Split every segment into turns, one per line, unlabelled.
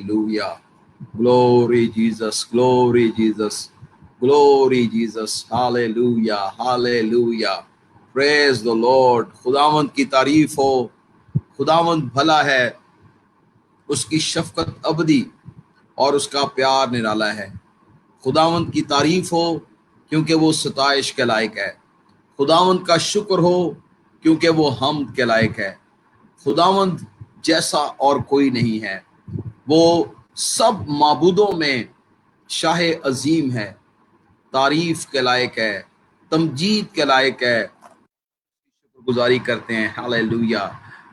Hallelujah. Glory Jesus, glory Jesus, glory Jesus. Hallelujah, hallelujah. Praise the Lord. खुदावंद की तारीफ हो, खुदावंद भला है, उसकी शफकत अबदी और उसका प्यार निराला है। खुदावंद की तारीफ हो क्योंकि वो सताइश के लायक है। खुदावंद का शुक्र हो क्योंकि वो हमद के लायक है। खुदावंद जैसा और कोई नहीं है। वो सब माबूदों में शाह अजीम है, तारीफ के लायक है, तमजीद के लायक है। शुक्रगुजारी करते हैं। हालेलुया।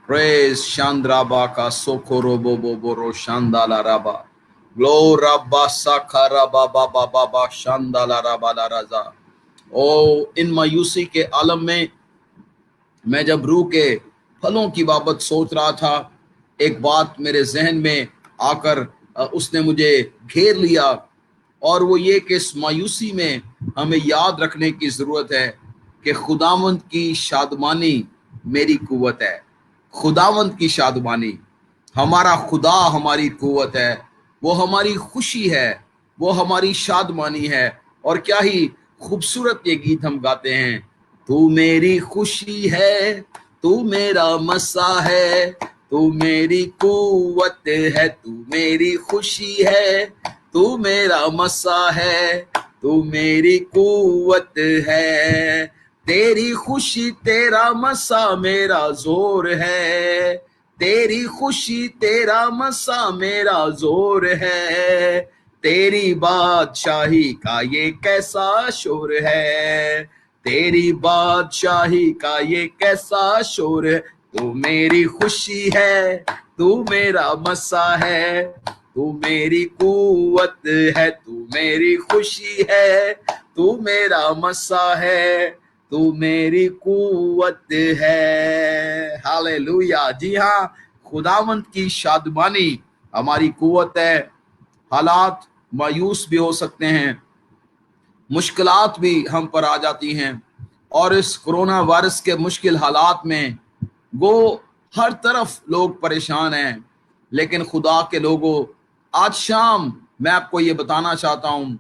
प्रेज शांद्राबा का सोकोरो बोबो बोरो शांदाला राबा ग्लोराबा साखारा बाबा बाबा बा शांदाला राबा ला राजा। ओ इन मायूसी के आलम में मैं जब रूह के फलों की बाबत सोच रहा था, एक बात मेरे जहन में आकर उसने मुझे घेर लिया, और वो ये कि इस मायूसी में हमें याद रखने की ज़रूरत है कि खुदावंद की शादमानी मेरी कुव्वत है। खुदावंद की शादमानी, हमारा खुदा हमारी कुव्वत है, वो हमारी खुशी है, वो हमारी शादमानी है। और क्या ही खूबसूरत ये गीत हम गाते हैं, तू मेरी खुशी है, तू मेरा मसा है, तू मेरी कुव्वत है, तू मेरी खुशी है, तू मेरा मसा है, तू मेरी कुव्वत है। तेरी खुशी तेरा मसा मेरा जोर है, तेरी खुशी तेरा मसा मेरा जोर है। तेरी बादशाही का ये कैसा शोर है, तेरी बादशाही का ये कैसा शोर है। तू मेरी खुशी है, तू मेरा मसा है, तू मेरी कुव्वत है, तू मेरी खुशी है, तू मेरा मसा है, तू मेरी कुव्वत है। हालेलुया। जी हाँ, खुदावंत की शादमानी हमारी कुव्वत है। हालात मायूस भी हो सकते हैं, मुश्किलात भी हम पर आ जाती हैं, और इस कोरोना वायरस के मुश्किल हालात में वो हर तरफ लोग परेशान हैं। लेकिन खुदा के लोगों, आज शाम मैं आपको ये बताना चाहता हूँ,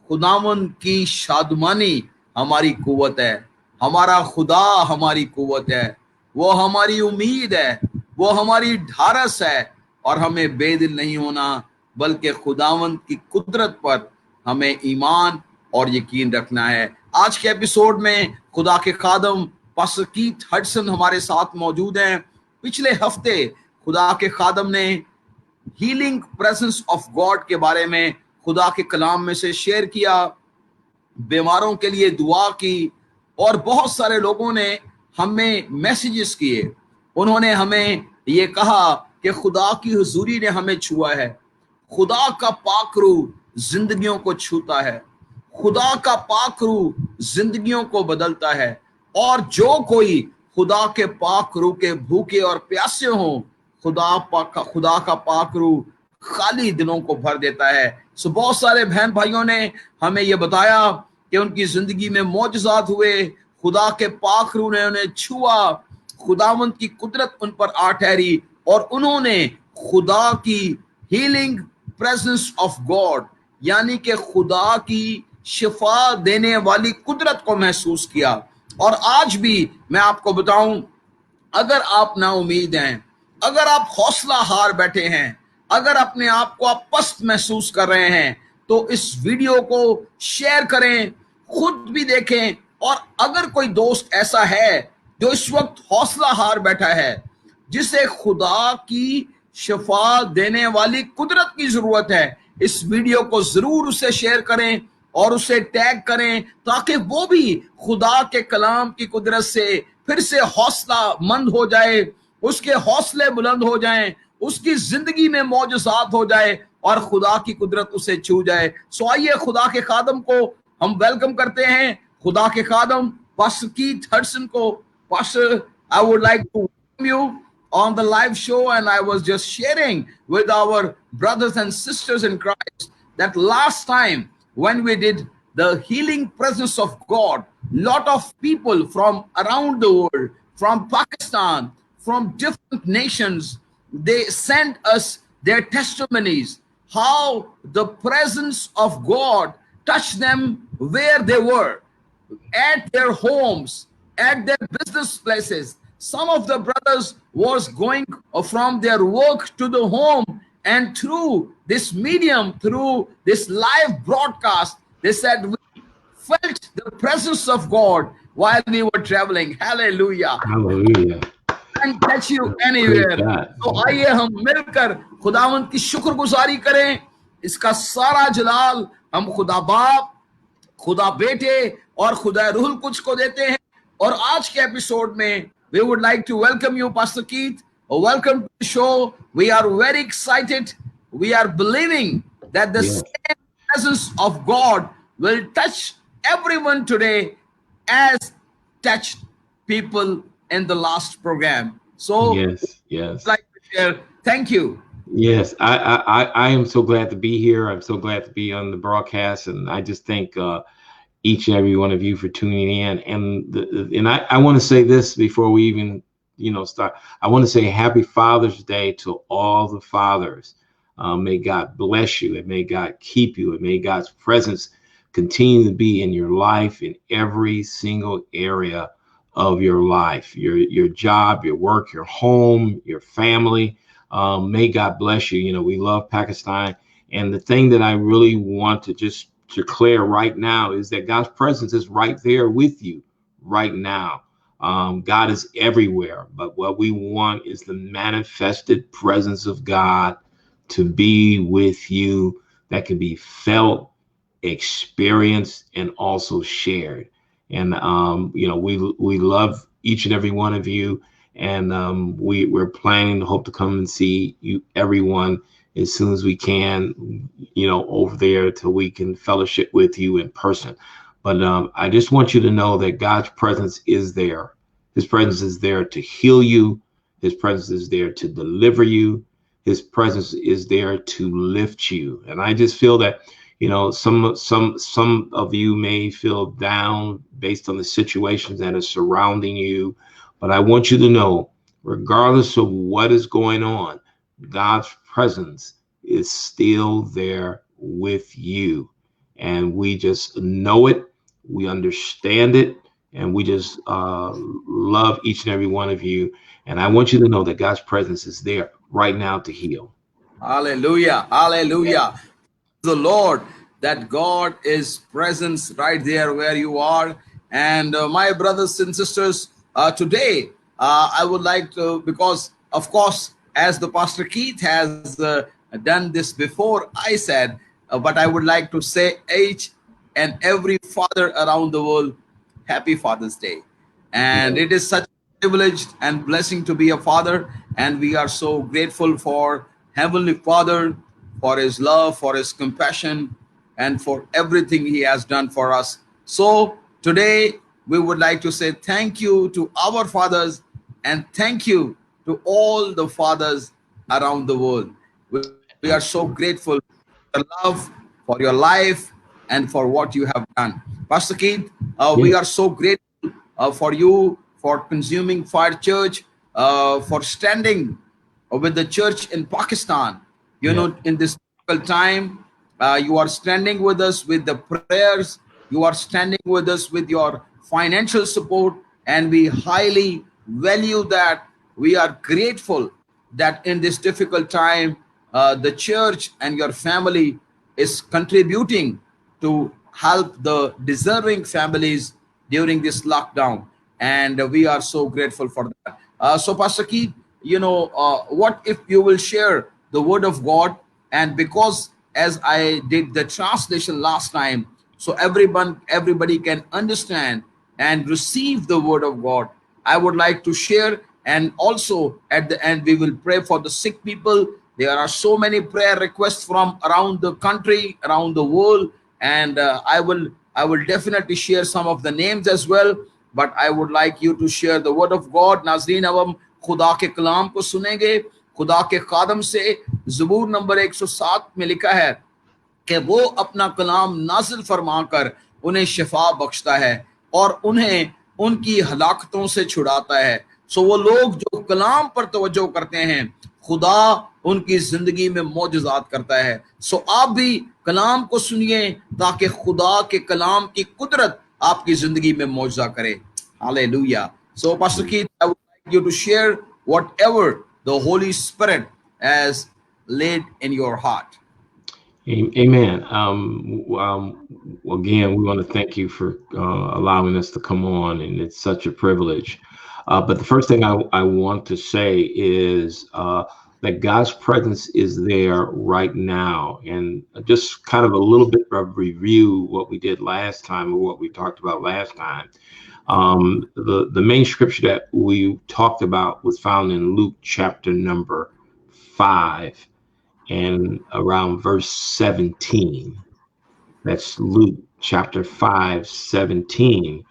खुदावन की शादमानी हमारी कुव्वत है। हमारा खुदा हमारी कुव्वत है, वो हमारी उम्मीद है, वो हमारी ढारस है। और हमें बेदिल नहीं होना, बल्कि खुदावन की कुदरत पर हमें ईमान और यकीन रखना है। आज के एपिसोड में खुदा के खादम पास्टर कीथ हडसन हमारे साथ मौजूद हैं। पिछले हफ्ते खुदा के खादम ने हीलिंग प्रेजेंस ऑफ गॉड के बारे में खुदा के कलाम में से शेयर किया, बीमारों के लिए दुआ की, और बहुत सारे लोगों ने हमें मैसेजेस किए। उन्होंने हमें ये कहा कि खुदा की हुजूरी ने हमें छुआ है, खुदा का पाक रूह जिंदगियों को छूता है, खुदा का पाक रूह जिंदगियों को बदलता है। और जो कोई खुदा के पाक रूह के भूखे और प्यासे हों, खुदा का पाक रूह खाली दिलों को भर देता है। सो बहुत सारे बहन भाइयों ने हमें यह बताया कि उनकी जिंदगी में मौजज़ात हुए, खुदा के पाक रूह ने उन्हें छुआ, खुदावंद की कुदरत उन पर आ ठहरी, और उन्होंने खुदा की हीलिंग प्रेजेंस ऑफ गॉड, यानी कि खुदा की शिफा देने वाली कुदरत को महसूस किया। और आज भी मैं आपको बताऊं, अगर आप ना उम्मीद हैं, अगर आप हौसला हार बैठे हैं, अगर अपने आप को आप पस्त महसूस कर रहे हैं, तो इस वीडियो को शेयर करें, खुद भी देखें। और अगर कोई दोस्त ऐसा है जो इस वक्त हौसला हार बैठा है, जिसे खुदा की शिफा देने वाली कुदरत की जरूरत है, इस वीडियो को जरूर उसे शेयर करें और उसे टैग करें, ताकि वो भी खुदा के कलाम की कुदरत से फिर से हौसला मंद हो जाए, उसके हौसले बुलंद हो जाएं, उसकी जिंदगी में मौजज़ात हो जाए और खुदा की कुदरत उसे छू जाए। सो आइए खुदा के खादम को हम वेलकम करते हैं, खुदा के खादम पास्टर कीथ हडसन को। Pastor, I would like to welcome you on the live show, and I was just sharing with our brothers and sisters in Christ that last time when we did the healing presence of God, lot of people from around the world, from Pakistan, from different nations, they sent us their testimonies, how the presence of God touched them where they were, at their homes, at their business places. Some of the brothers was going from their work to the home, and through this medium, through this live broadcast, they said we felt the presence of God while we were traveling. Hallelujah.
Hallelujah.
Can catch you
Praise
anywhere.
God.
तो आइए हम मिलकर खुदावंद की शुक्रगुजारी करें. इसका सारा जलाल हम खुदा बाप, खुदा बेटे और खुदा रूहुल कुद्स को देते हैं. और आज के एपिसोड में we would like to welcome you, Pastor Keith. Welcome to the show. We are very excited. We are believing that the
Yes.
same presence of God will touch everyone today as touched people in the last program. So,
Yes, yes.
like to share. Thank you.
Yes, I am so glad to be here. I'm so glad to be on the broadcast, and I just thank each and every one of you for tuning in. And I want to say this before we even start. I want to say Happy Father's Day to all the fathers. May God bless you, and may God keep you, and may God's presence continue to be in your life in every single area of your life, your job, your work, your home, your family. May God bless you. You know, we love Pakistan. And the thing that I really want to just declare right now is that God's presence is right there with you right now. God is everywhere, but what we want is the manifested presence of God to be with you, that can be felt, experienced, and also shared. And we love each and every one of you, and we're planning to hope to come and see you, everyone, as soon as we can, over there, till we can fellowship with you in person. But I just want you to know that God's presence is there. His presence is there to heal you. His presence is there to deliver you. His presence is there to lift you. And I just feel that, some of you may feel down based on the situations that are surrounding you. But I want you to know, regardless of what is going on, God's presence is still there with you. And we just know it, we understand it, and we just love each and every one of you. And I want you to know that God's presence is there right now to heal.
Hallelujah. Hallelujah. The Lord, that God is present right there where you are. And my brothers and sisters, today I would like to, because of course, as the Pastor Keith has done this before, I said, but I would like to say each and every father around the world, Happy Father's Day. And it is such a privilege and blessing to be a father. And we are so grateful for Heavenly Father, for his love, for his compassion, and for everything he has done for us. So today we would like to say thank you to our fathers, and thank you to all the fathers around the world. We are so grateful for your love, for your life, and for what you have done. Pastor Keith, we are so grateful for you, for consuming Fire Church, for standing with the church in Pakistan. In this difficult time, you are standing with us with the prayers. You are standing with us with your financial support, and we highly value that. We are grateful that in this difficult time, the church and your family is contributing to help the deserving families during this lockdown. And we are so grateful for that. So Pastor Keith, what if you will share the word of God? And because as I did the translation last time, so everybody can understand and receive the word of God, I would like to share. And also at the end, we will pray for the sick people. There are so many prayer requests from around the country, around the world, and I will definitely share some of the names as well. But I would like you to share the word of God. नाज़रीन, अब हम खुदा के कलाम को सुनेंगे. खुदा के खादम से ज़बूर नंबर 107 में लिखा है कि वो अपना कलाम नाजिल फरमाकर उन्हें शिफा बख्शता है और उन्हें उनकी हलाकतों से छुड़ाता है. सो वो लोग जो कलाम पर तवज्जो करते हैं, खुदा उनकी जिंदगी में मौजज़ात करता है। सो आप भी कलाम को सुनिए ताकि खुदा के कलाम की कुदरत आपकी जिंदगी में मौजज़ा करे। Hallelujah. So Pastor Keith, I would like you to share whatever the Holy Spirit has laid in your heart.
Amen. Again, we want to thank you for allowing us to come on, and it's such a privilege. But the first thing I want to say is that God's presence is there right now. And just kind of a little bit of review what we did last time, or what we talked about last time. The main scripture that we talked about was found in Luke chapter number 5. And around verse 17. That's Luke chapter 5, 17.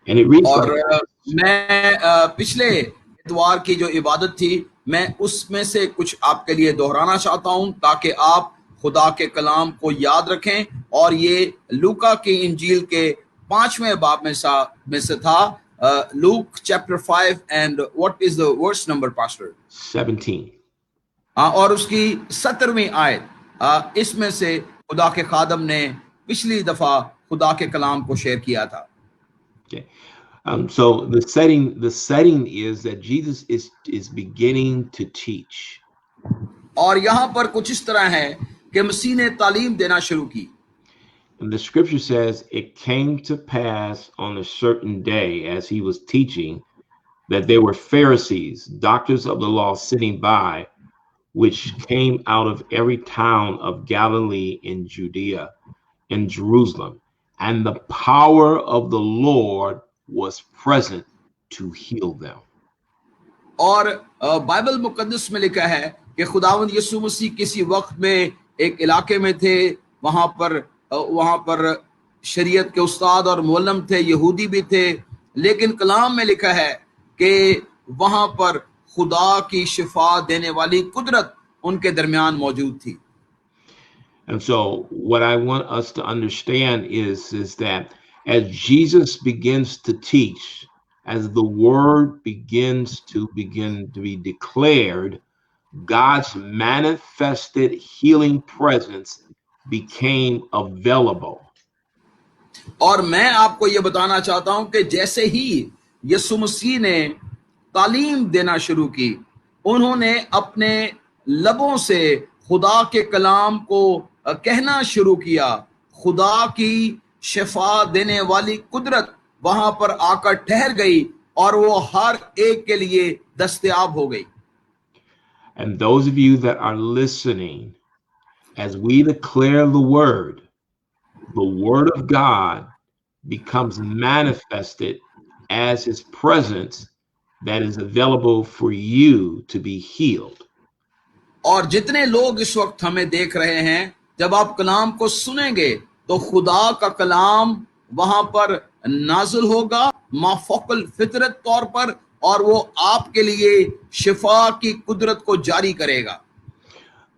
And it reads
और
like,
मैं पिछले इतवार की जो इबादत थी मैं उसमें से कुछ आपके लिए दोहराना चाहता हूं ताकि आप खुदा के कलाम को याद रखें। और ये लूका की इंजील के 5वें बाब में से था। Luke chapter 5 and what is the verse number, Pastor?
17.
और उसकी 17वीं आयत इसमें से खुदा के खादम ने पिछली दफा खुदा के कलाम को शेयर किया था।
Okay. So the setting is that Jesus is beginning to teach.
और यहाँ पर कुछ इस तरह है कि मसीह ने तालीम देना शुरू की।
And the scripture says, it came to pass on a certain day as he was teaching that there were Pharisees, doctors of the law, sitting by, which came out of every town of Galilee and Judea and Jerusalem, and the power of the Lord was present to heal them.
और Bible मुकद्दस में लिखा है कि खुदावंद यीशु मसीह किसी वक्त में एक इलाके में थे। वहां पर शरीयत के उस्ताद और मुअल्लिम थे, यहूदी भी थे, लेकिन कलाम में लिखा है कि वहां पर खुदा की शिफा देने वाली कुदरत उनके दरमियान मौजूद थी।
And so what I want us to understand is that as Jesus begins to teach, as the word begins to be declared, God's manifested healing presence became available.
और मैं आपको ये बताना चाहता हूं कि जैसे ही यीशु मसीह ने तालीम देना शुरू की, उन्होंने अपने लबों से खुदा के कलाम को कहना शुरू किया। खुदा की शिफा देने वाली कुदरत वहां पर आकर ठहर गई और वो हर एक के लिए दस्तयाब हो गई।
And those of you that are listening, as we declare the word of God becomes manifested as his presence that is available for you to be healed.
और जितने लोग इस वक्त हमें देख रहे हैं, जब आप कलाम को सुनेंगे तो खुदा का कलाम वहां पर नाज़िल होगा माफौकल फितरत तौर पर, और वो आपके लिए शिफा की कुदरत को जारी करेगा।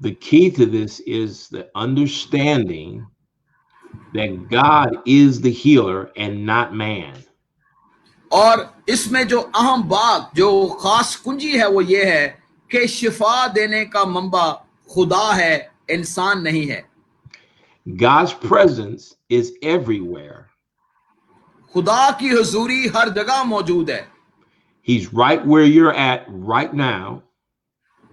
The key to this is the understanding that God is the healer and not man.
और इसमें जो अहम बात, जो खास कुंजी है, वो ये है कि शिफा देने का मंबा खुदा है, इंसान नहीं है।
God's presence is everywhere.
खुदा की हुजूरी हर जगह मौजूद है।
He's right where you're at right now.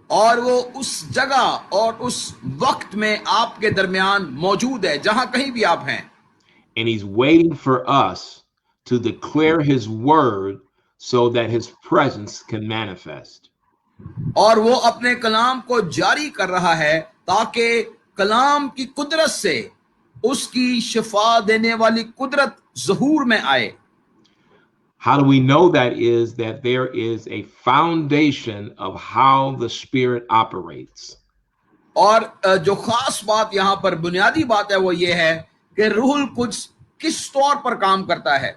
और वो उस जगह और उस वक्त में आपके दरमियान मौजूद है, जहां कहीं भी आप हैं।
And he's waiting for us to declare his word so that his presence can manifest.
और वो अपने कलाम को जारी कर रहा है ताकि कलाम की कुदरत से उसकी शिफा देने वाली कुदरत ज़हूर में आए।
How do we know that? Is that there is a foundation of how the Spirit operates.
और जो खास बात यहाँ पर बुनियादी बात है वो ये है कि रूहुल कुद्स किस तौर पर काम करता है,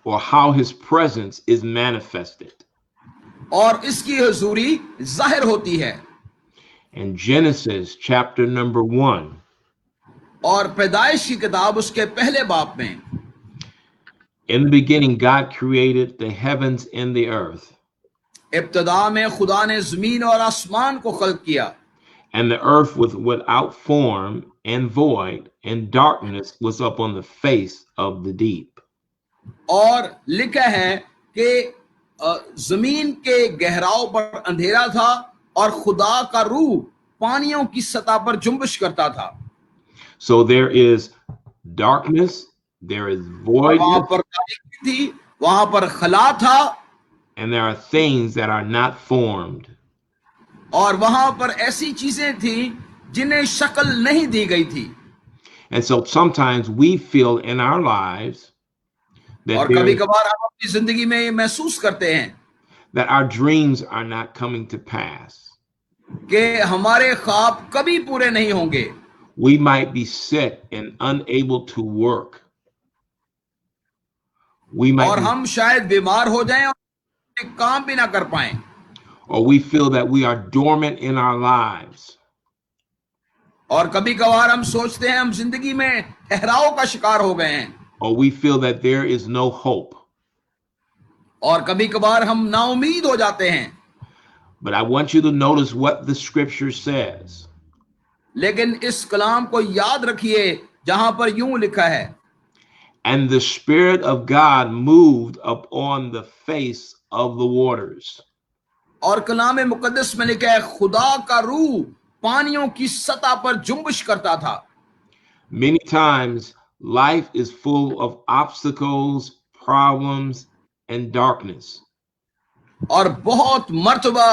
or how his presence is manifested.
और इसकी हुजूरी जाहिर होती है।
In Genesis chapter number 1,
और पैदाइश की किताब उसके पहले बाब में,
in the beginning God created the heavens and the earth.
इब्तिदा में खुदा ने जमीन और आसमान को खल्क किया।
And the earth was without form and void, and darkness was up on the face of the deep.
और लिखा है कि जमीन के गहराव पर अंधेरा था और खुदा का रूह पानियों की सतह पर जुम्बिश करता था.
So there is darkness, there is
और वहां
voidness,
पर तारीकी थी, वहां पर खला था,
and there are things that are not formed.
और वहां पर ऐसी चीजें थी जिन्हें शक्ल नहीं दी गई थी.
And so sometimes we feel in our lives that
और कभी कभार हम अपनी जिंदगी में ये महसूस करते हैं
that our dreams are not coming to pass.
कि हमारे ख्वाब कभी पूरे नहीं होंगे.
We might be sick and unable to work. We
और
might be,
हम शायद बीमार हो जाएं और काम भी ना कर पाएं.
or we feel that we are dormant in our lives.
और कभी कभार हम सोचते हैं हम जिंदगी में ठहराव का शिकार हो गए हैं.
Or we feel that there is no hope.
और कभी कभार हम नाउमीद हो जाते हैं.
But I want you to notice what the scripture says.
लेकिन इस कलाम को याद रखिए जहां पर यूं लिखा है,
And the Spirit of God moved upon the face of the waters.
और कलाम मुकद्दस में लिखा है खुदा का रूह पानियों की सतह पर जुम्बिश करता था.
Many times life is full of obstacles, problems, and darkness.
और बहुत मर्तबा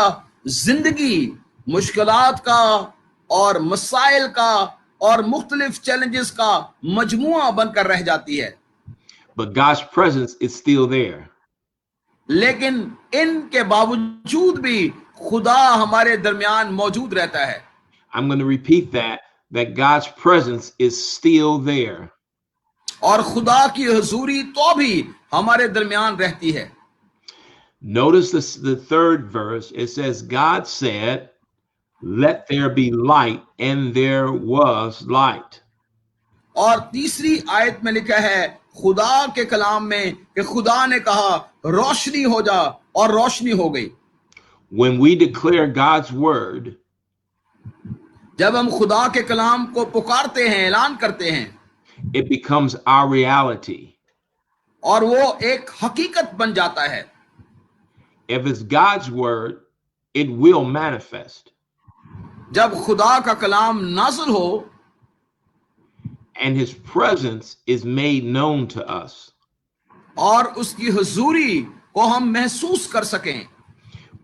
जिंदगी मुश्किलात का और मसाइल का और मुख्तलिफ चैलेंजेस का मजमुआ बनकर रह जाती है.
But God's presence is still there.
लेकिन इनके बावजूद भी खुदा हमारे दरमियान मौजूद रहता है.
I'm going to repeat that God's presence is still there.
और खुदा की हुजूरी तो भी हमारे दरमियान रहती है.
Notice this, the third verse. It says, God said, let there be light, and there was light.
और तीसरी आयत में लिखा है खुदा के कलाम में कि खुदा ने कहा रोशनी हो जा और रोशनी हो गई.
When we declare God's word,
जब हम खुदा के कलाम को पुकारते हैं, ऐलान करते हैं,
it becomes our reality.
और वो एक हकीकत बन जाता है.
If it's God's word, it will manifest.
जब खुदा का कलाम नाज़िल हो
And his presence is made known to us.
और उसकी हुजूरी को हम महसूस कर सकें.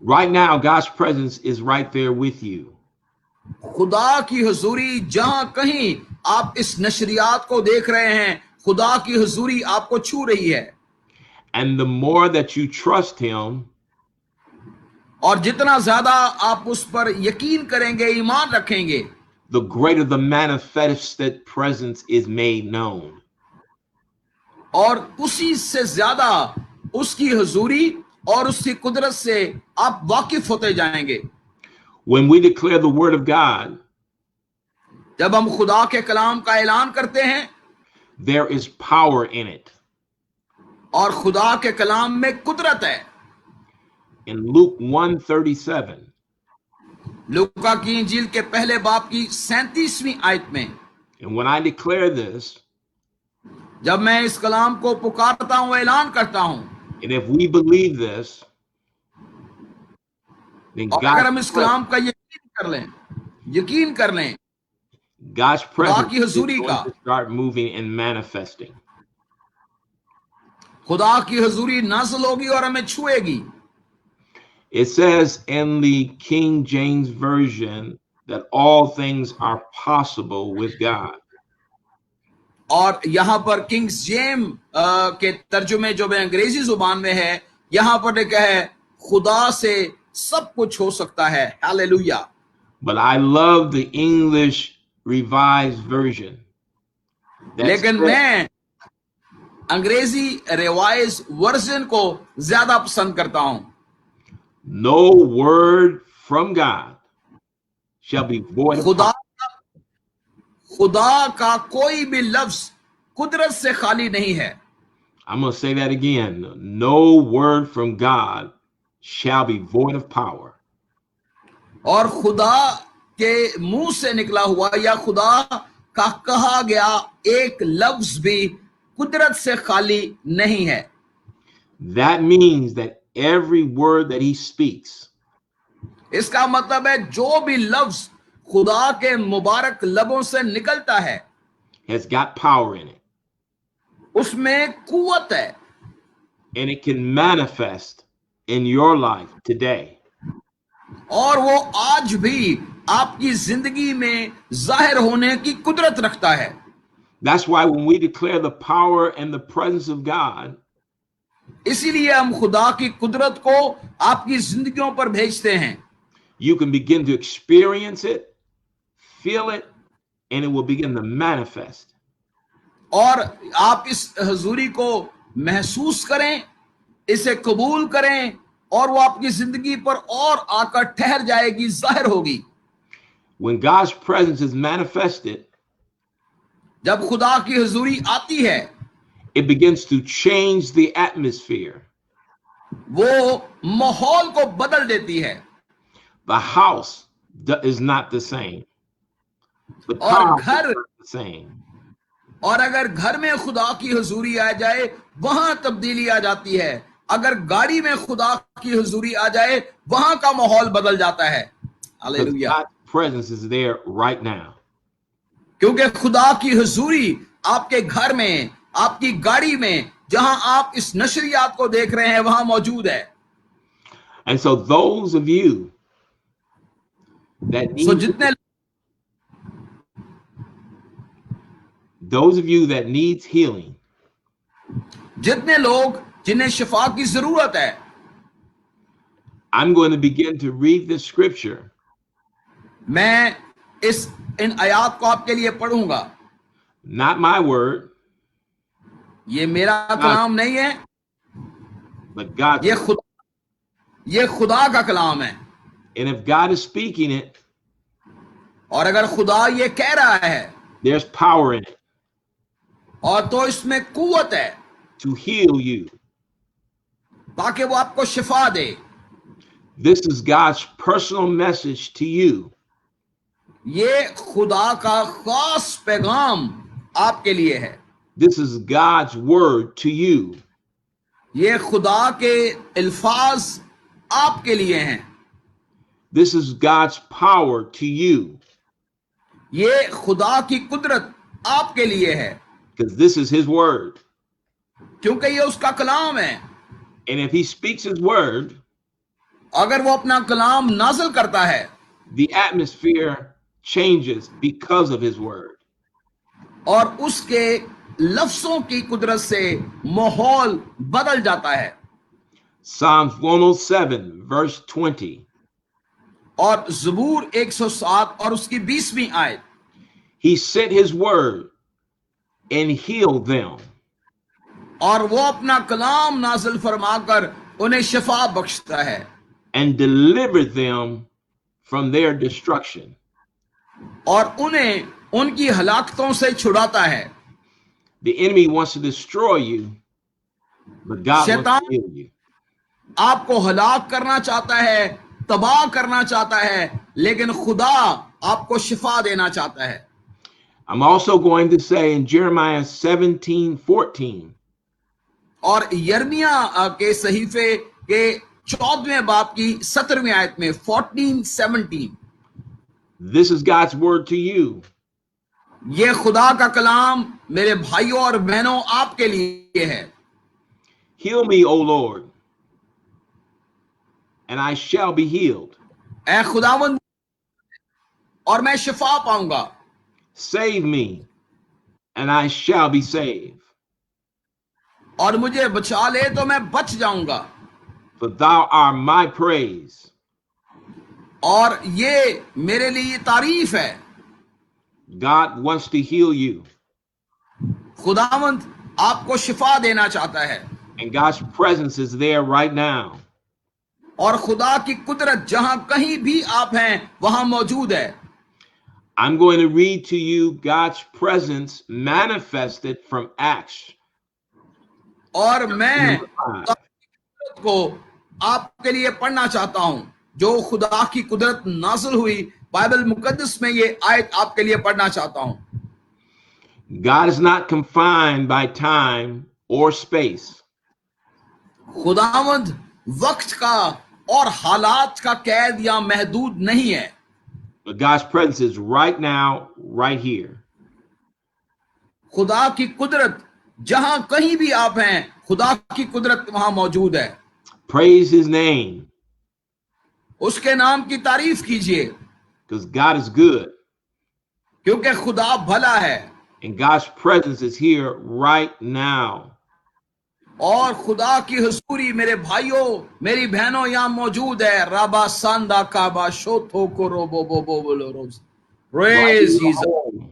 Right now, God's presence is right there with you.
खुदा की हुजूरी जहां कहीं आप इस नशरियात को देख रहे हैं, खुदा की हुजूरी आपको छू रही है.
And the more that you trust him,
और जितना ज्यादा आप उस पर यकीन करेंगे, ईमान रखेंगे,
the greater the manifested presence is made known.
और उसी से ज्यादा उसकी हुजूरी और उसकी कुदरत से आप वाकिफ होते जाएंगे.
When we declare the word of God,
जब हम खुदा के कलाम का ऐलान करते हैं,
there is power in it.
और खुदा के कलाम में कुदरत है.
In Luke 1:37,
लूका की इंजील के पहले बाब की 37वीं आयत में,
and when I declare this,
जब मैं इस कलाम को पुकारता हूं, ऐलान करता हूं,
and if we believe this, then
और अगर हम इस कलाम का यकीन कर लें,
God's presence
की
is
हुजूरी
going
का,
to start moving and manifesting.
खुदा की हुजूरी नाज़िल होगी और हमें छुएगी.
It says in the King James Version that all things are possible with God.
और यहाँ पर किंग्स जेम के तर्जुमे जो में अंग्रेजी जुबान में है, यहाँ पर लिखा है खुदा से सब कुछ हो सकता है. Hallelujah.
But I love the English Revised Version.
लेकिन मैं अंग्रेजी रिवाइज वर्जन को ज्यादा पसंद करता हूं.
No word from God shall be void of power.
खुदा का कोई भी लफ्ज कुदरत से खाली नहीं है.
I'm going to say that again. No word from God shall be void of power.
और खुदा के मुंह से निकला हुआ या खुदा का कहा गया एक लफ्ज भी कुदरत से खाली नहीं है।
That means that every word that he speaks
इसका मतलब है जो भी लफ्ज खुदा के मुबारक लबों से निकलता है
has got power in it,
उसमें कुव्वत है
and it can manifest in your life today.
और वो आज भी आपकी जिंदगी में जाहिर होने की कुदरत रखता है।
That's why when we declare the power and the presence of God,
इसीलिए हम खुदा की कुदरत को आपकी जिंदगियों पर भेजते हैं।
you can begin to experience it, feel it, and it will begin to manifest.
और आप इस हजूरी को महसूस करें, इसे कबूल करें और वो आपकी जिंदगी पर और आकर ठहर जाएगी, जाहिर होगी।
When God's presence is manifested,
जब खुदा की हजूरी आती है
it begins to change the atmosphere.
वो माहौल को बदल देती है।
The house is not the same. The
और
car is
घर
not the same.
और अगर घर में खुदा की हजूरी आ जाए वहां तब्दीली आ जाती है। अगर गाड़ी में खुदा की हजूरी आ जाए वहां का माहौल बदल जाता है।
Because
hallelujah.
God's presence is there right now.
क्योंकि खुदा की हजूरी आपके घर में, आपकी गाड़ी में, जहां आप इस नशरियात को देख रहे हैं वहां मौजूद है।
And so those of you that
so
need
जितने
those of you that needs healing,
जितने लोग जिन्हें शिफा की जरूरत है,
I'm going to begin to read this scripture.
मैं इन आयात को आपके लिए पढ़ूंगा।
Not my word,
ये मेरा कलाम नहीं है,
but God's word.
ये खुदा का कलाम है।
And if God is speaking it,
और अगर खुदा ये कह रहा है
there's power in it
और तो इसमें कुव्वत है
to heal you.
ताकि वो आपको शिफा दे।
This is God's personal message to you.
ये खुदा का खास पैगाम आपके लिए है।
This is God's word to you.
ये खुदा के अल्फाज आपके लिए हैं।
This is God's power to you.
ये खुदा की कुदरत आपके लिए है।
Because this is his word.
क्योंकि ये उसका कलाम है।
And if he speaks his word,
अगर वो अपना कलाम नाज़िल करता है,
the atmosphere changes because of his word.
और उसके लफ्जों की कुदरत से माहौल बदल जाता है।
Psalms 107 verse 20.
और ज़बूर 107 और उसकी 20वीं आयत,
He sent his word and healed them.
और वो अपना कलाम नाज़िल फरमाकर उन्हें शिफा बख्शता है
And delivered them from their destruction.
और उन्हें उनकी हलाकतों से छुड़ाता है।
The enemy wants to destroy you, but God wants to heal you.
आपको हलाक करना चाहता है, तबाह करना चाहता है, लेकिन खुदा आपको शिफा देना चाहता है।
I'm also going to say in Jeremiah 17:14,
और यर्मिया के सहीफे के 14वें बाब की 17वीं आयत में 14:17,
this is God's word to you.
ये खुदा का कलाम मेरे भाइयों और बहनों आपके लिए है।
Heal me, O Lord, and I shall be healed.
ऐ खुदावंद, और मैं शिफा पाऊंगा।
Save me, and I shall be saved.
और मुझे बचा ले तो मैं बच जाऊंगा।
For thou art my praise.
और ये मेरे लिए तारीफ है।
God wants to heal you.
खुदावंद आपको शिफा देना चाहता है।
And God's presence is there right now.
और खुदा की कुदरत जहां कहीं भी आप हैं वहां मौजूद है।
I'm going to read to you God's presence manifested from Acts.
और मैं को आपके लिए पढ़ना चाहता हूं जो खुदा की कुदरत नाज़िल हुई बाइबल मुकद्दस में ये आयत आपके लिए पढ़ना चाहता हूं।
God is not confined by time or space.
खुदावंद वक्त का और हालात का कैद या महदूद नहीं है,
But God's presence is right now, right here.
खुदा की कुदरत जहां कहीं भी आप हैं, खुदा की कुदरत वहां मौजूद है।
Praise his name,
उसके नाम की तारीफ कीजिए,
because God is good.
क्योंकि खुदा भला है
And God's presence is here right now.
और खुदा की हुजूरी मेरे भाइयों मेरी बहनों यहां मौजूद है। राबा सांदा काबा शोथो को रोबो बोबो बोलो रोज।
Right
praise
in your
Jesus.
home,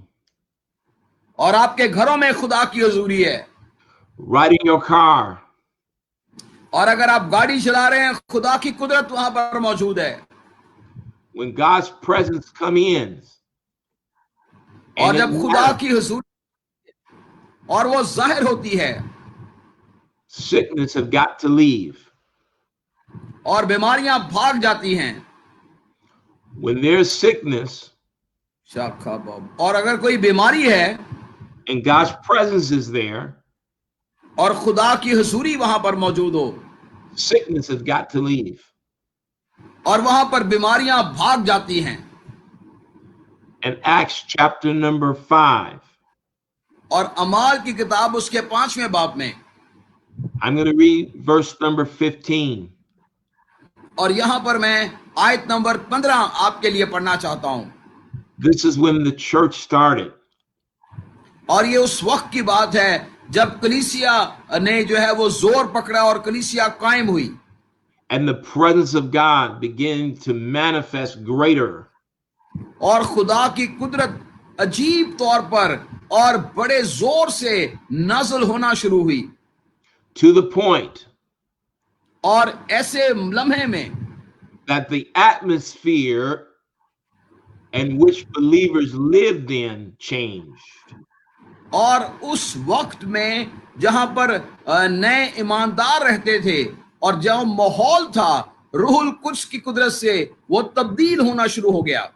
और आपके घरों में खुदा की हुजूरी है,
right in your car,
और अगर आप गाड़ी चला रहे हैं खुदा की कुदरत वहां पर मौजूद है।
when God's presence comes in.
और
And it
जब खुदा
matters.
की हुजूरी और वो जाहिर होती है
Sickness have got to leave.
और बीमारियां भाग जाती हैं।
When there's sickness
और अगर कोई बीमारी है
and God's presence is there,
और खुदा की हुजूरी वहां पर मौजूद हो,
sickness has got to leave.
और वहां पर बीमारियां भाग जाती हैं।
In Acts chapter number 5,
और अमाल की किताब उसके 5वें बाब में,
I'm going to read verse number 15.
और यहां पर मैं आयत नंबर 15 आपके लिए पढ़ना चाहता हूं।
This is when the church started.
और ये उस वक्त की बात है जब कलीसिया ने जो है वो जोर पकड़ा और कलीसिया कायम हुई,
And the presence of God began to manifest greater.
और खुदा की कुदरत अजीब तौर पर और बड़े जोर से नाज़िल होना शुरू हुई।
To the point
और ऐसे लम्हे में
that the atmosphere in which believers lived in changed.
और उस वक्त में जहां पर नए ईमानदार रहते थे और जो माहौल था रूहुल कुद्स की कुदरत से वो तब्दील होना शुरू हो गया,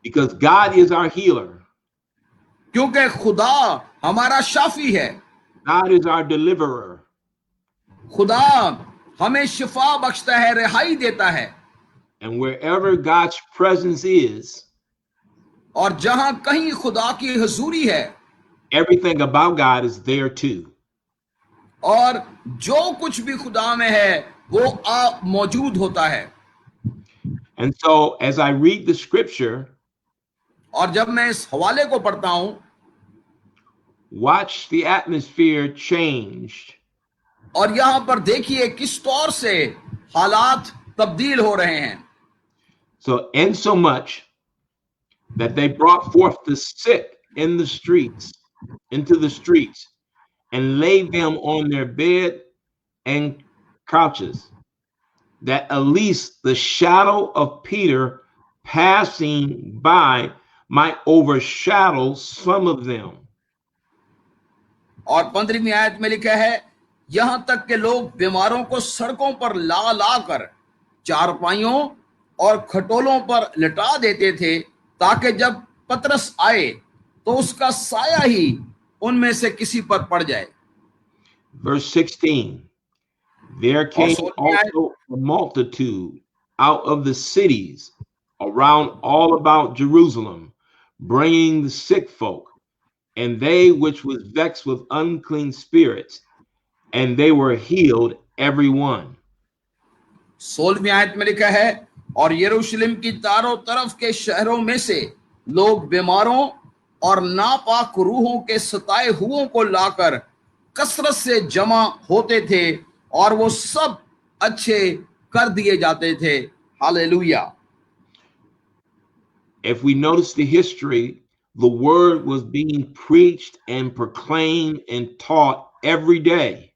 Because God is our healer.
क्योंकि खुदा हमारा शाफी है।
God is our deliverer.
खुदा हमें शिफा बख्शता है, रिहाई देता है।
And wherever God's presence is,
और जहां कहीं खुदा की हुजूरी है,
everything about God is there too.
और जो कुछ भी खुदा में है वो मौजूद होता है।
And so as I read the scripture,
और जब मैं इस हवाले को पढ़ता हूं,
watch the atmosphere changed.
और यहां पर देखिए किस तौर से हालात तब्दील हो रहे हैं।
So insomuch that they brought forth the sick in the streets, into the streets, and laid them on their bed and couches, that at least the shadow of Peter passing by might overshadow some of them.
और 15वीं आयत में लिखा है, यहां तक के लोग बीमारों को सड़कों पर ला ला कर चारपाइयों और खटोलों पर लिटा देते थे, ताकि जब पतरस आए तो उसका साया ही उनमें से किसी पर पड़ जाए।
Verse 16, there came also a multitude out of the cities around all about Jerusalem, bringing the sick folk, and they which was vexed with unclean spirits, and they were healed every one.
16वीं आयत में लिखा है, और यरूशलेम की चारों तरफ के शहरों में से लोग बीमारों और नापाक रूहों के सताए हुओं को लाकर कसरत से जमा होते थे, और वो सब अच्छे कर दिए जाते थे। Hallelujah.
If we notice the history, the word was being preached and proclaimed and taught every day.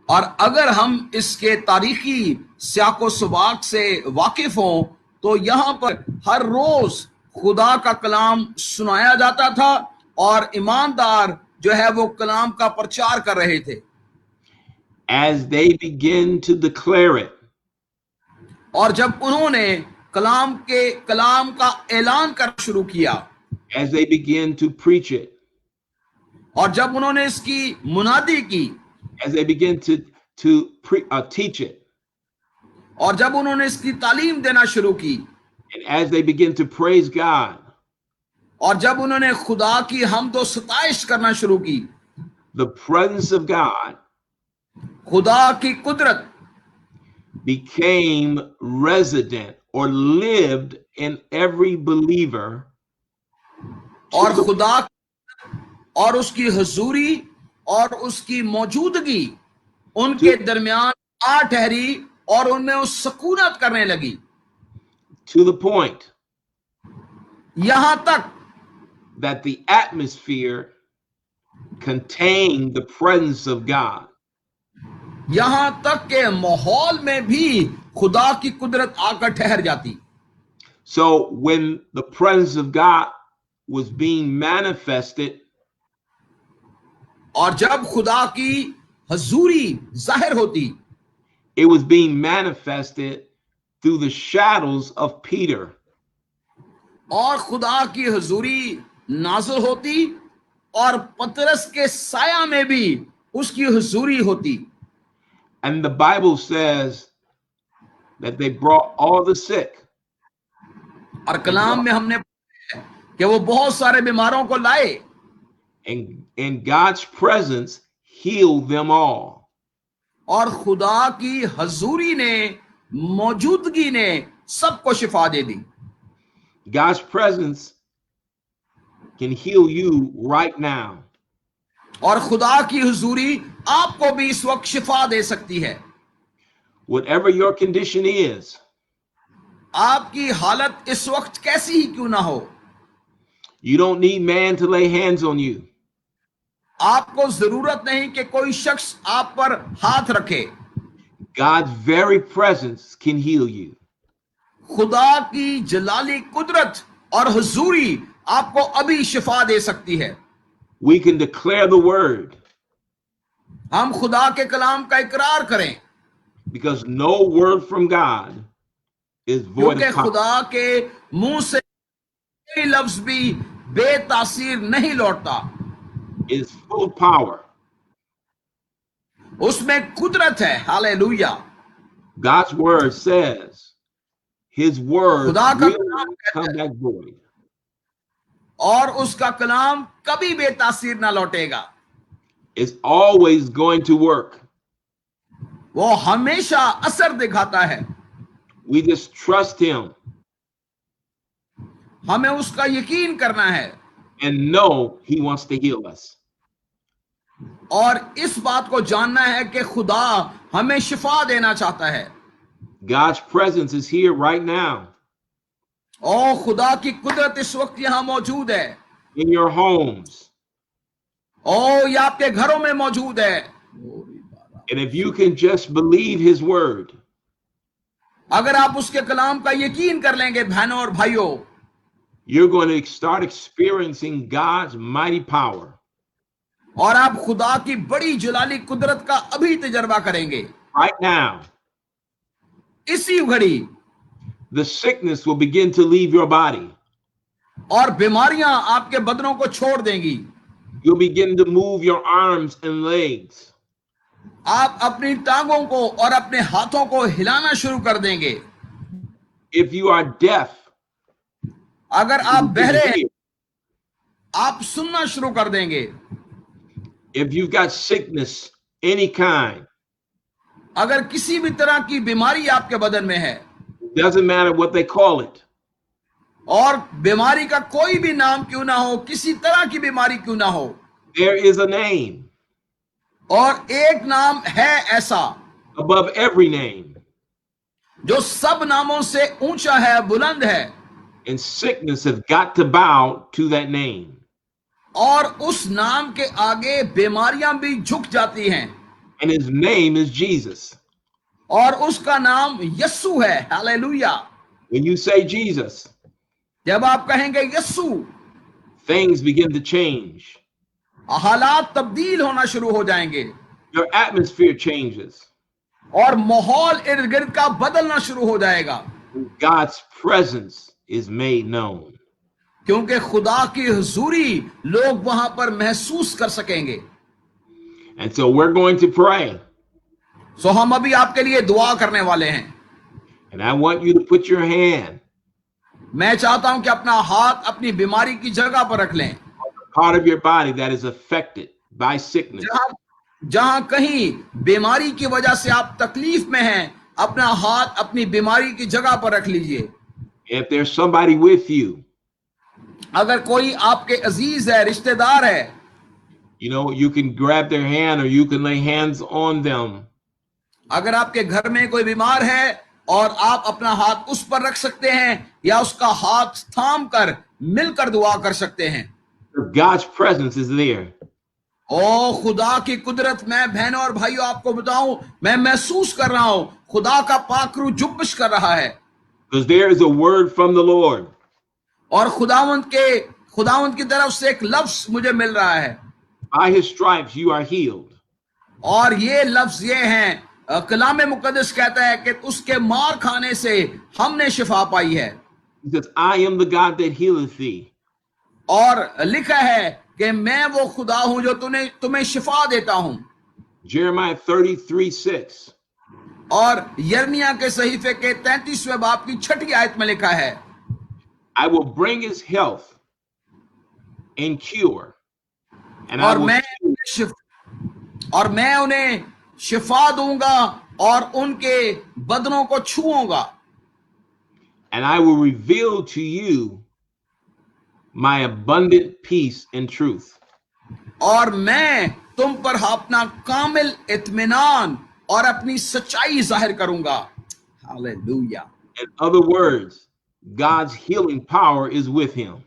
और अगर हम इसके तारीखी सियाको सबाक से वाकिफ हों तो यहाँ पर हर रोज खुदा का कलाम सुनाया जाता था और ईमानदार जो है वो कलाम का प्रचार कर रहे थे।
As they begin to declare it,
और जब उन्होंने कलाम का ऐलान करना शुरू किया,
as they began to preach it,
और जब उन्होंने इसकी मुनादी की,
as they began to teach it,
और जब उन्होंने इसकी तालीम देना शुरू की,
and as they begin to praise God,
और जब उन्होंने खुदा की हमदो सताइश करना शुरू की,
the presence of God
खुदा की कुदरत
became resident or lived in every believer,
और खुदा और उसकी हुजूरी और उसकी मौजूदगी उनके दरमियान आ ठहरी और उनमें उस सकूनत करने लगी,
to the point
यहां तक
that the atmosphere contained the presence of God.
यहां तक के माहौल में भी खुदा की कुदरत आकर ठहर जाती।
So when the presence of God was being manifested,
और जब खुदा की हुजूरी जाहिर होती,
it was being manifested through the shadows of Peter.
और खुदा की हुजूरी नाज़िल होती और पतरस के साया में भी उसकी हुजूरी होती।
And the Bible says that they brought all the sick.
और कलाम में हमने पढ़ा है कि वो बहुत सारे बीमारों को लाए,
And God's presence healed them all.
और खुदा की हुजूरी ने, मौजूदगी ने सबको शिफा दे दी।
God's presence can heal you right now.
और खुदा की हुजूरी आपको भी इस वक्त शिफा दे सकती है।
Whatever your condition is,
आपकी हालत इस वक्त कैसी ही क्यों ना हो,
you don't need man to lay hands on you.
आपको जरूरत नहीं कि कोई शख्स आप पर हाथ रखे।
God's very presence can heal you.
खुदा की जलाली कुदरत और हुजूरी आपको अभी शिफा दे सकती है।
We can declare the word,
हम खुदा के कलाम का इकरार करें,
because no word from God is void
क्योंकि
of power.
खुदा के मुंह से कोई लफ्ज भी बेतासीर नहीं लौटता।
It is full of power.
उसमें कुदरत है। Hallelujah.
God's word says his word
खुदा का
will
Kalam
not come back void.
और उसका कलाम कभी बेतासीर ना लौटेगा।
It's always going to work.
वो हमेशा असर दिखाता है।
We just trust him
हमें उसका यकीन करना है
and know he wants to heal us.
और इस बात को जानना है कि खुदा हमें शिफा देना चाहता है।
God's presence is here right now
और खुदा की कुदरत इस वक्त यहां मौजूद है।
in your homes.
और ये आपके घरों में मौजूद है।
And if you can just believe his word,
अगर आप उसके कलाम का यकीन कर लेंगे बहनों और भाइयों,
you're going to start experiencing God's mighty power.
और आप खुदा की बड़ी जलाली कुदरत का अभी तजर्बा करेंगे।
Right now,
इसी घड़ी
the sickness will begin to leave your body.
और बीमारियां आपके बदनों को छोड़ देंगी।
You'll begin to move your arms and legs.
आप अपनी टांगों को और अपने हाथों को हिलाना शुरू कर देंगे।
If you are deaf,
अगर आप
you
बहरे
can
हैं,
hear.
आप सुनना शुरू कर देंगे।
If you've got sickness, any kind,
अगर किसी भी तरह की बीमारी आपके बदन में है,
doesn't matter what they call it,
और बीमारी का कोई भी नाम क्यों ना हो, किसी तरह की बीमारी क्यों ना हो,
there is a name
और एक नाम है ऐसा
above every name.
जो सब नामों से ऊंचा है, बुलंद है,
And sickness has got to bow to that name.
और उस नाम के आगे बीमारियां भी झुक जाती हैं,
And his name is Jesus.
और उसका नाम यस्सु है। Hallelujah.
When you say Jesus,
जब आप कहेंगे Yesu,
things begin to change.
हालात तब्दील होना शुरू हो जाएंगे,
Your atmosphere changes.
और माहौल इर्द गिर्द का बदलना शुरू हो जाएगा।
God's presence is made known.
क्योंकि खुदा की हुजूरी लोग वहां पर महसूस कर सकेंगे।
And so we're going to pray.
सो हम अभी आपके लिए दुआ करने वाले हैं।
And I want you to put your hand
मैं चाहता हूं कि अपना हाथ अपनी बीमारी की जगह पर रख लें,
on the part of your body that is affected by sickness.
जहां कहीं बीमारी की वजह से आप तकलीफ में हैं, अपना हाथ अपनी बीमारी की जगह पर रख लीजिए।
If there's somebody with you,
अगर कोई आपके अजीज है, रिश्तेदार है,
you know, you can grab their hand or you can lay hands on them.
अगर आपके घर में कोई बीमार है और आप अपना हाथ उस पर रख सकते हैं या उसका हाथ थाम कर मिलकर दुआ कर सकते हैं।
God's presence is there.
ओ खुदा की कुदरत, मैं बहनों और भाइयों आपको बताऊं, मैं महसूस कर रहा हूं खुदा का पाखरू जुम्बिश कर रहा है।
Because there is a word from the Lord.
और खुदावंत की तरफ से एक लफ्ज मुझे मिल रहा है।
By his stripes you are healed.
और ये लफ्ज ये हैं, कलाम मुकद्दस कहता है कि उसके मार खाने से हमने शिफा पाई है।
He says, I am the God that healeth thee.
और लिखा है कि मैं वो खुदा हूं जो तुम्हें शिफा देता हूं।
Jeremiah 33:6.
और यर्मिया के सहीफे के 33वें बाब की 6ठी आयत में लिखा है,
I will bring his health and cure. And I
और
will
मैं उन्हें शिफा दूंगा और उनके बदनों को छूऊंगा।
and I will reveal to you my abundant peace and truth.
और मैं तुम पर अपना कामिल इत्मीनान और अपनी सच्चाई जाहिर करूंगा। Hallelujah.
In other words, God's healing power is with him.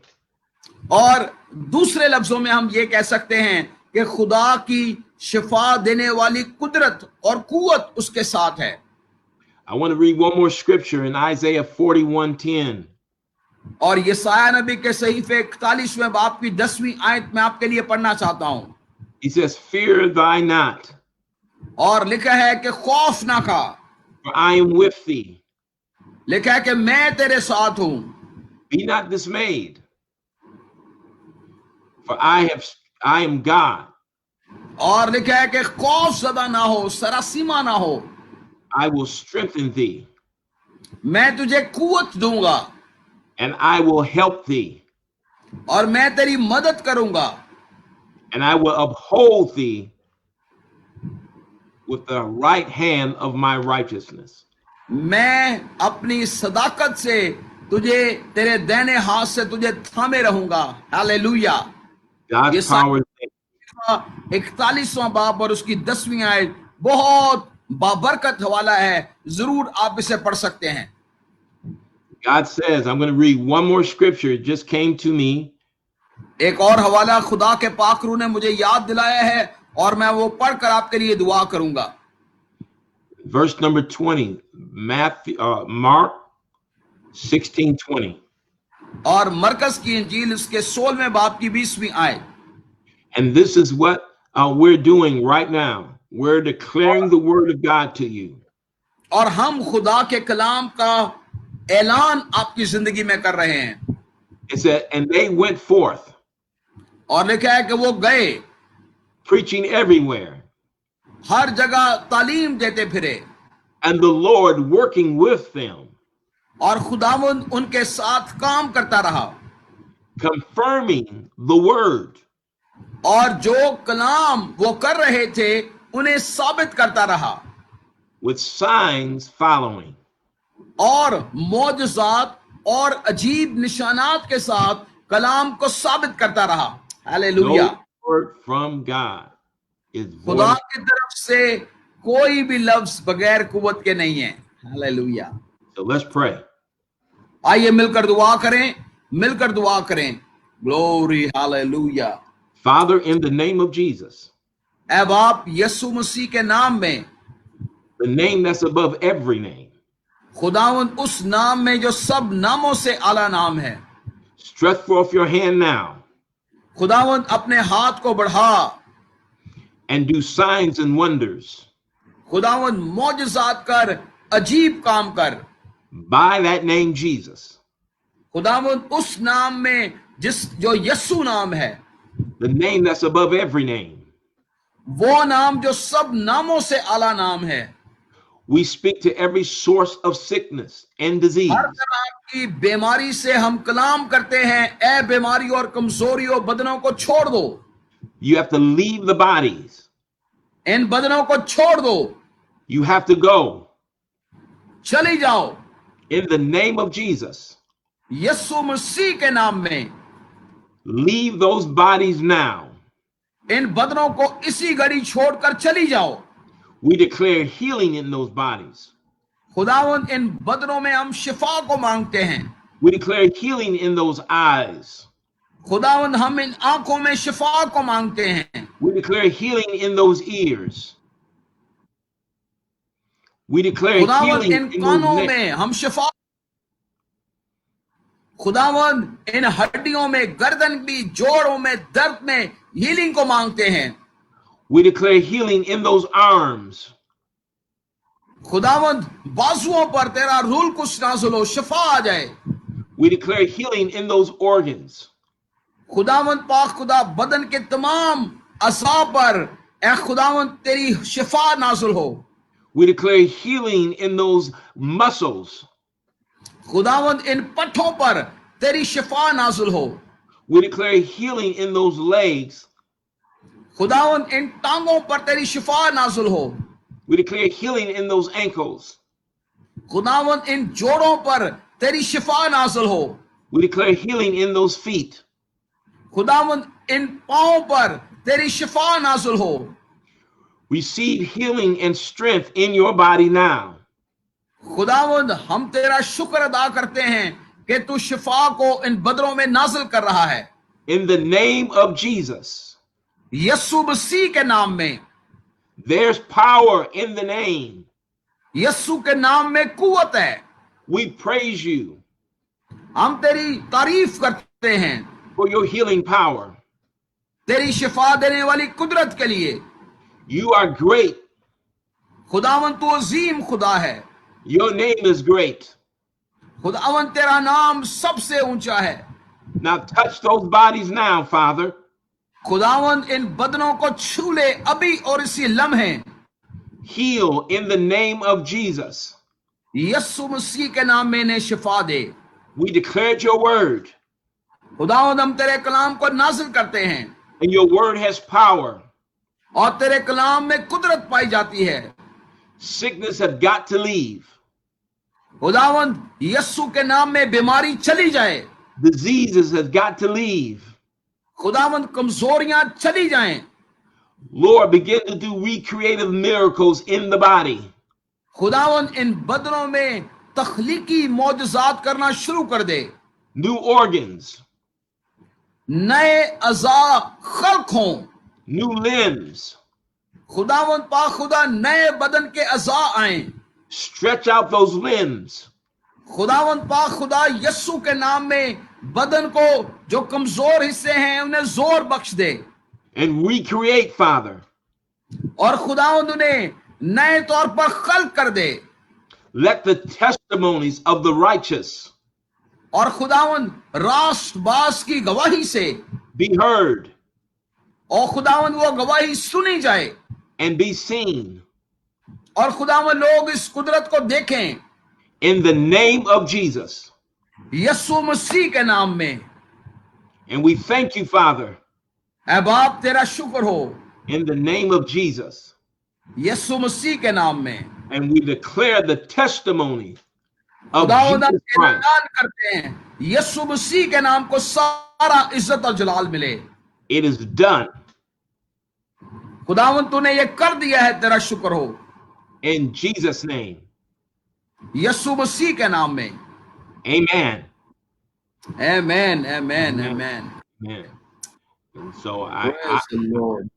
और दूसरे लफ्जों में हम ये कह सकते हैं कि खुदा की शिफा देने वाली कुदरत और कुव्वत उसके साथ है।
I want to read one more scripture in Isaiah 41:10.
और यशायाह नबी के सहीफे 41वें बाब की 10वीं आयत में आपके लिए पढ़ना चाहता हूं।
He says, fear thy not,
और लिखा है कि खौफ ना खा,
for I am with thee.
लिखा है कि मैं तेरे साथ हूं।
Be not dismayed, for I am God.
और लिखा है कि खौफ ज़दा ना हो, सरासीमा ना हो,
I will strengthen thee,
मैं तुझे कुव्वत दूंगा
and I will help thee,
और मैं तेरी मदद करूंगा,
and I will uphold thee with the right hand of my righteousness.
मैं अपनी सदाकत से तुझे तेरे दाहिने हाथ से तुझे थामे रहूंगा। Hallelujah.
God's power is there.
41वां बाब और उसकी 10वीं आयत बहुत बाबरकत हवाला है, जरूर आप इसे पढ़ सकते हैं।
God says, I'm going to read one more scripture. It just came to me.
एक और हवाला खुदा के पाकरू ने मुझे याद दिलाया है और मैं वो पढ़कर आपके लिए दुआ करूंगा।
Verse number 20, Mark 16:20.
और मरकज की इंजील उसके 16वें बाब की 20वीं आयत।
And this is what we're doing right now. We're declaring the word of God to you.
और हम खुदा के कलाम का ऐलान आपकी जिंदगी में कर रहे हैं।
It said, and they went forth,
और लिखा है कि वो गए,
preaching everywhere,
हर जगह तालीम देते फिरे,
and the Lord working with them,
और खुदावंद उनके साथ काम करता रहा,
confirming the word.
और जो कलाम वो कर रहे थे उन्हें साबित करता रहा,
with signs following.
और मौजज़ात और अजीब निशानात के साथ कलाम को साबित करता रहा। Hallelujah.
No word from God is
खुदा
void.
की तरफ से कोई भी लफ्ज बगैर कुव्वत के नहीं है। हालेलुया।
So let's pray.
आइए मिलकर दुआ करें, मिलकर दुआ करें। Glory, hallelujah.
Father, in the name of Jesus,
ऐ बाप यीशु मसीह के नाम में,
the name that's above every name,
खुदावंद उस नाम में जो सब नामों से आला नाम है,
stretch forth your hand now
खुदावंद अपने हाथ को बढ़ा
and do signs and wonders.
खुदावंद मौजज़ात कर, अजीब काम कर,
by that name Jesus,
खुदावंद उस नाम में जो यस्सु नाम है,
the name that's above every name.
वो नाम जो सब नामों से आला नाम है।
We speak to every source of sickness and disease.
हर तरह की बीमारी से हम कलाम करते हैं, ए बीमारी और कमजोरियों बदनों को छोड़ दो।
You have to leave the bodies.
इन बदनों को छोड़ दो,
You have to go
चली जाओ
in the name of Jesus.
Yesu मसीह के नाम में।
Leave those bodies now.
इन बदनों को इसी घड़ी छोड़कर चली जाओ।
We declare healing in those bodies.
खुदावंद इन बदनों में हम शिफा को मांगते हैं।
We declare healing in those eyes.
खुदावंद हम इन आंखों में शिफा को मांगते हैं।
We declare healing in those ears. We declare
खुदावंद
healing
इन
in
कानों
those necks.
में हम शिफा, खुदावंद इन हड्डियों में, गर्दन भी, जोड़ों में, दर्द में हीलिंग को मांगते हैं।
We declare healing in those arms.
खुदावंद बाजुओं पर तेरा रूल कुछ नाज़िल हो, शिफा आ जाए।
We declare healing in those organs.
खुदावंद पाक खुदा बदन के तमाम अज़ा पर ए खुदावंद तेरी शिफा नाज़िल हो।
We declare healing in those muscles.
खुदावंद इन पट्ठों पर तेरी शिफा नाज़िल हो।
We declare healing in those legs.
खुदावंद इन टांगों पर तेरी शिफा नाज़िल हो।
We declare healing in those ankles.
खुदावंद इन जोड़ों पर तेरी शिफा नाज़िल हो।
We declare healing in those feet.
खुदावंद इन पांवों पर तेरी शिफा नाज़िल हो।
Receive healing and strength in your body now.
खुदावंद हम तेरा शुक्र अदा करते हैं कि तू शिफा को इन बदरों में नाज़िल कर रहा है।
In the name of Jesus.
Yesu मसीह के नाम में।
There's power in the name.
Yesu के नाम में कुव्वत है।
We praise you
हम तेरी तारीफ करते हैं
for your healing power.
तेरी शिफा देने वाली कुदरत के लिए।
You are great.
खुदावंद तू अजीम खुदा है।
Your name is great.
खुदावंद तेरा नाम सबसे ऊंचा है।
Now touch those bodies now, Father.
खुदावंद इन बदनों को छू ले अभी और इसी लम्हे।
Heal in the name of Jesus.
Yesu मसीह के नाम में इन्हें शिफा दे।
We declared your word,
खुदावंद हम तेरे कलाम को नाज़िल करते हैं
and your word has power.
और तेरे कलाम में कुदरत पाई जाती है।
Sickness have got to leave.
खुदावंद यस्सु के नाम में बीमारी चली जाए।
Diseases have got to leave.
खुदावंद कमजोरियां चली जाएं।
Lord, begin to do recreative miracles in the body.
खुदावंद इन बदनों में तख्लीकी मौजज़ात करना शुरू कर दे।
New organs,
नए अज़ा खल्क हों।
new limbs.
खुदावंद पाक खुदा नए बदन के अज़ा आएं।
Stretch out those limbs.
खुदावंद पाक खुदा यस्सु के नाम में बदन को जो कमजोर हिस्से हैं उन्हें जोर बख्श दे।
And recreate, Father.
और खुदावंद उन्हें नए तौर पर खल्क कर दे।
Let the testimonies of the righteous
और खुदावंद रास्त बास की गवाही से
be heard
और खुदावंद वो गवाही सुनी जाए।
and be seen.
और खुदावंद लोग इस कुदरत को देखें।
In the name of Jesus.
Yesu मसीह के नाम में।
And we thank you, Father,
ऐ बाप तेरा शुक्र हो।
in the name of Jesus.
Yesu मसीह के नाम में।
And we declare the testimony of
खुदावंद हम
Jesus Christ.
ऐलान करते हैं यस्सु मसीह के नाम को सारा इज्जत और जलाल मिले।
It is done.
खुदावंद तूने ये कर दिया है, तेरा शुक्र हो।
In Jesus' name.
यस्सु मसीह के नाम में।
Amen.
आमीन आमीन आमीन।
Amen. And so
Praise the Lord.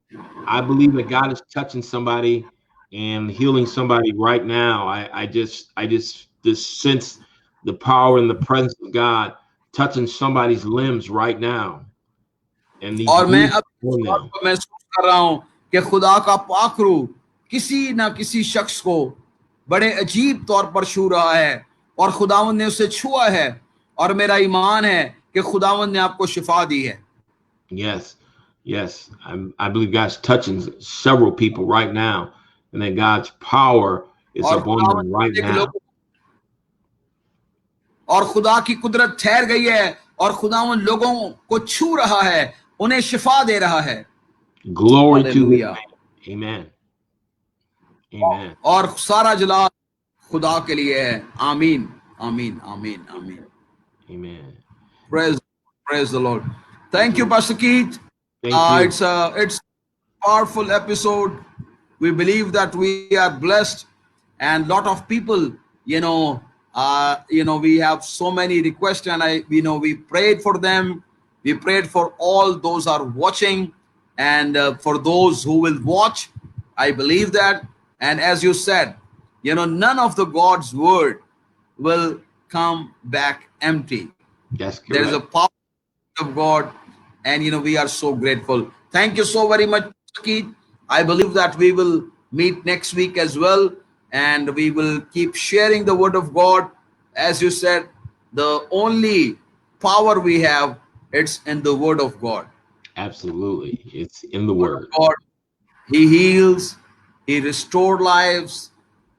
I believe that God is touching somebody and healing somebody right now. I just sense the power and the presence of God touching somebody's limbs right now. And these
और मैं अब
on
इस बात
them.
को महसूस कर रहा हूं कि खुदा का पाक रूह किसी ना किसी शख्स को बड़े अजीब तौर पर छू रहा है और खुदावंद ने उसे छुआ है, और मेरा ईमान है कि खुदावंद ने आपको शिफा दी है।
Yes, yes. I believe God's touching several people right now, and that God's power is
और
upon them right
खुदावंद
now.
लोग और खुदा की कुदरत ठहर गई है, और खुदावंद लोगों को छू रहा है, उन्हें शिफा दे रहा है।
Glory to His
hallelujah.
name. Amen. Amen.
और सारा जलाल खुदा के लिए है। आमीन, आमीन, आमीन, आमीन।
Amen.
Praise the Lord. Thank you, Pastor Keith.
Thank you.
It's a powerful episode. We believe that we are blessed, and lot of people, we have so many requests, and we prayed for them. We prayed for all those are watching, and for those who will watch. I believe that, and as you said, none of the God's word will come back empty.
That's correct.
There is a power of God, and we are so grateful. Thank you so very much, Keith. I believe that we will meet next week as well, and we will keep sharing the word of God. As you said, the only power we have, it's in the word of God.
Absolutely. It's in the word.
God, he heals, he restores lives,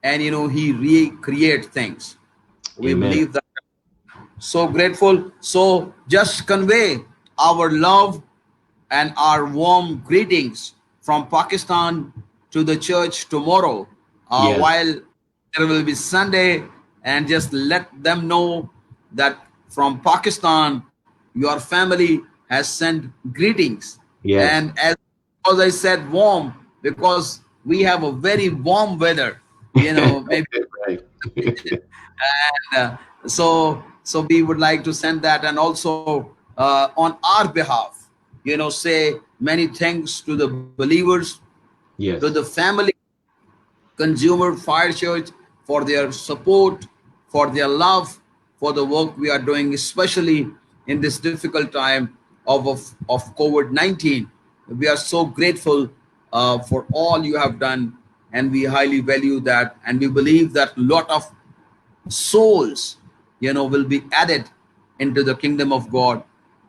and he recreates things. We
Amen.
believe that. So grateful. So just convey our love and our warm greetings from Pakistan to the church tomorrow,
Yes.
while there will be Sunday, and just let them know that from Pakistan, your family has sent greetings.
Yes.
And as I said, warm, because we have a very warm weather, maybe.
Right.
And so we would like to send that, and also on our behalf, say many thanks to the believers,
Yes.
to the family, Consumer Fire Church, for their support, for their love, for the work we are doing, especially in this difficult time of COVID-19. We are so grateful for all you have done, and we highly value that, and we believe that a lot of souls will be added into the kingdom of God,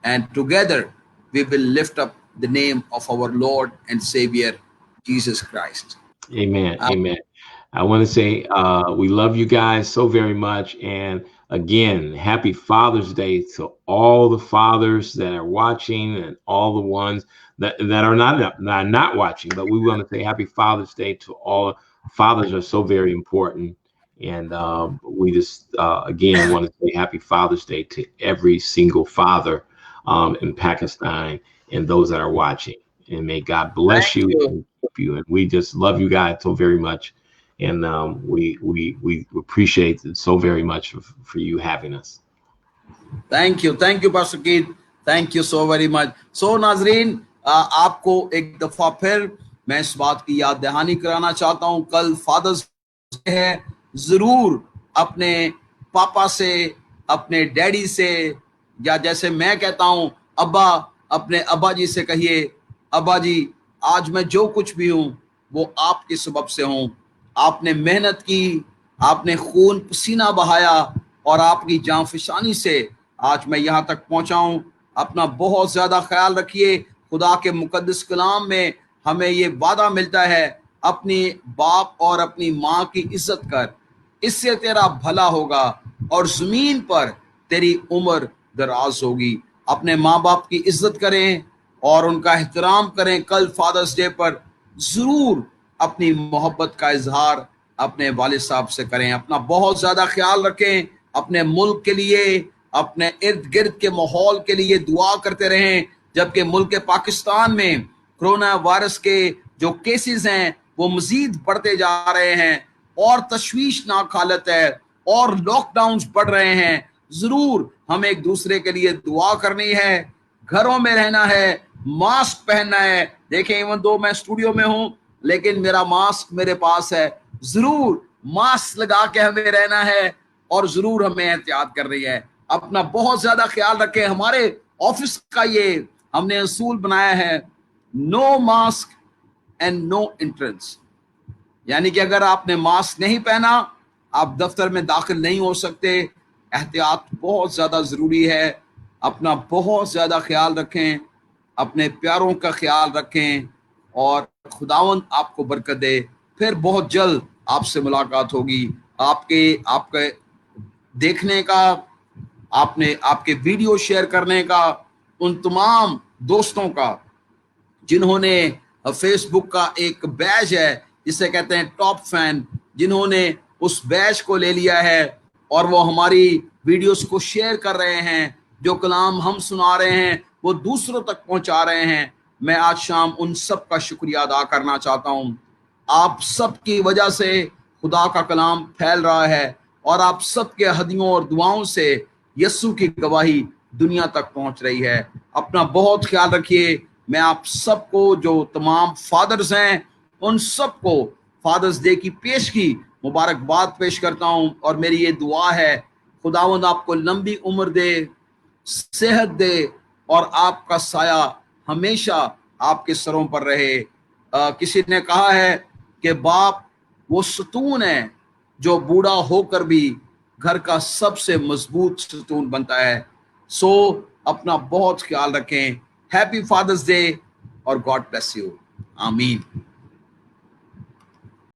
and together we will lift up the name of our Lord and Savior Jesus Christ.
Amen. Amen. I want to say we love you guys so very much, and again, happy Father's Day to all the fathers that are watching, and all the ones that are not watching. But we want to say happy Father's Day to all. Fathers are so very important. And we just, again, want to say happy Father's Day to every single father in Pakistan and those that are watching. And may God bless you and keep you. And we just love you guys so very much. And we appreciate it so very much for you having us.
Thank you, Pastor Keith. Thank you so very much. So नाजरीन, आपको एक दफा फिर मैं इस बात की याद दहानी कराना चाहता हूँ, कल फादर्स डे है। जरूर अपने पापा से, अपने डैडी से, या जैसे मैं कहता हूं अब्बा, अपने अब्बा जी से कहिए, अब्बा जी आज मैं जो कुछ भी हूं वो आपके सबब से हूं। आपने मेहनत की, आपने खून पसीना बहाया, और आपकी जांफशानी से आज मैं यहां तक पहुंचा हूं। अपना बहुत ज्यादा ख्याल रखिए। खुदा के मुकद्दस कलाम में हमें ये वादा मिलता है, अपने बाप और अपनी माँ की इज्जत कर, इससे तेरा भला होगा और जमीन पर तेरी उम्र दराज होगी। अपने माँ बाप की इज्जत करें और उनका एहतराम करें। कल फादर्स डे पर जरूर अपनी मोहब्बत का इजहार अपने वालिद साहब से करें। अपना बहुत ज्यादा ख्याल रखें। अपने मुल्क के लिए, अपने इर्द गिर्द के माहौल के लिए दुआ करते रहें। जबकि मुल्क पाकिस्तान में कोरोना वायरस के जो केसेस हैं वो मजीद बढ़ते जा रहे हैं, और तशवीशनाक हालत है, और लॉकडाउन्स बढ़ रहे हैं। जरूर हमें एक दूसरे के लिए दुआ करनी है, घरों में रहना है, मास्क पहनना है। देखें, इवन दो मैं स्टूडियो में हूं लेकिन मेरा मास्क मेरे पास है। जरूर मास्क लगा के हमें रहना है, और जरूर हमें एहतियात कर रही है। अपना बहुत ज्यादा ख्याल रखें। हमारे ऑफिस का ये हमने असूल बनाया है, no mask and no entrance, यानी कि अगर आपने मास्क नहीं पहना, आप दफ्तर में दाखिल नहीं हो सकते, एहतियात बहुत ज़्यादा ज़रूरी है। अपना बहुत ज़्यादा ख्याल रखें, अपने प्यारों का ख्याल रखें और खुदावंद आपको बरकत दे। फिर बहुत जल्द आपसे मुलाकात होगी। आपके देखने का, आपके वीडियो शेयर करने का, उन तमाम दोस्तों का जिन्होंने फेसबुक का एक बैज है जिसे कहते हैं टॉप फैन, जिन्होंने उस बैज को ले लिया है और वो हमारी वीडियोस को शेयर कर रहे हैं, जो कलाम हम सुना रहे हैं वो दूसरों तक पहुंचा रहे हैं। मैं आज शाम उन सब का शुक्रिया अदा करना चाहता हूं। आप सब की वजह से खुदा का कलाम फैल रहा है और आप सब के हदियों और दुआओं से यस्सु की गवाही दुनिया तक पहुंच रही है। अपना बहुत ख्याल रखिए। मैं आप सबको, जो तमाम फादर्स हैं, उन सबको फादर्स डे की पेशगी मुबारकबाद पेश करता हूं और मेरी ये दुआ है, खुदावंद आपको लंबी उम्र दे, सेहत दे और आपका साया हमेशा आपके सरों पर रहे। किसी ने कहा है कि बाप वो सतून है जो बूढ़ा होकर भी घर का सबसे मजबूत सतून बनता है। सो अपना बहुत ख्याल रखें। हैप्पी फादर्स डे और गॉड ब्लेस यू। आमीन।